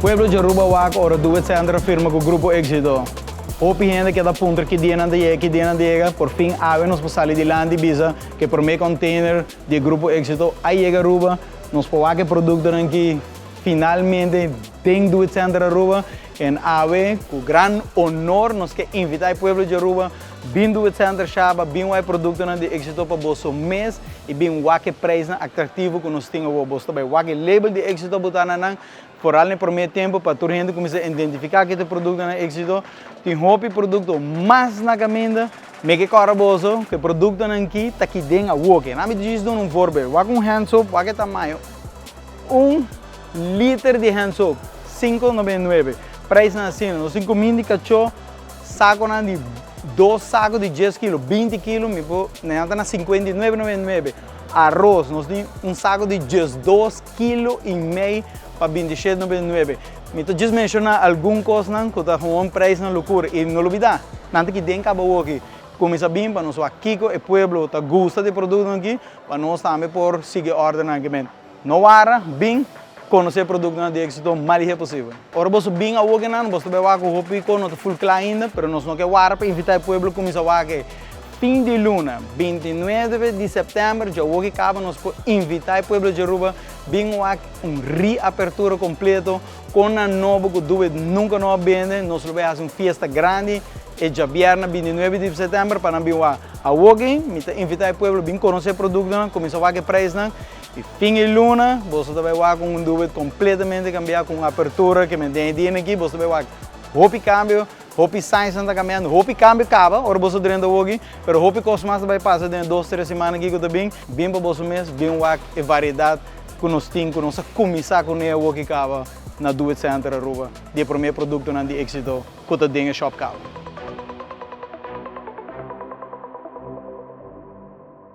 Pueblo de Aruba wak ora duet center firma com o Grupo Éxito. Hopi gente que dá ponto que dia não chega, por fim ave nos sair de lá de bisa que por meio container de Grupo Éxito aí chega Aruba, nos pode que produto aqui finalmente tem duet center Aruba. En ave, com grande honor, nós que invitar o povo de Aruba, vindo do centro Chaba, vindo o produto de Éxito para o mês e vindo o preço atrativo que nós temos o bolso. O label de Éxito botando por além por meio tempo para toda a gente começar a identificar que o produto é Éxito. Tem o produto mais na caminha, me que cara bolso, que o produto aqui está aqui dentro a walk. Na me diz um forbe, o um hand soap, o tamanho, 1 litro de hand soap, 5,99. Preço assim, nós temos comida de cachorro, saco de 2 sacos de 10 kg, 20 kg, me pô, na 59,99. Arroz, nós temos saco de 2,5 kg para 27,99. Me estou just mencionando algumas coisas que estão com um preço na loucura e não olvidar, nada que tem cabo aqui. Começa bem para nós aqui o povo está gosta de produto aqui, para nós também por seguir ordem aqui. Não há bem conhecer o produto de Éxito o mais possível. Agora, você bem a outra não, você vai lá com o pico, não está full claro ainda, mas nós não queremos para invitar o povo a começar a fim de luna, 29 de setembro, já o que acaba, nós podemos invitar o povo de Aruba a reapertura completa com a nova que nunca não vende, nós vamos fazer uma festa grande, e já viernes 29 de setembro, para vir a Woking, invitar o povo a conhecer o produto, começar a ver o preço. E fim de luna, você vai ver com um duvet completamente cambiado, com abertura que me tem aqui, você vai ver hopi cambio, hopi science está cambiando, hopi cambio acaba, agora você dentro do Woking, mas hopi cosmas vai passar dentro de 2-3 semanas aqui também, bem para você mês, bem a variedade que nós temos, que nós começar com o Woking acaba na duvet center Aruba, de primeiro produto de Éxito, que está dentro do shop cabo.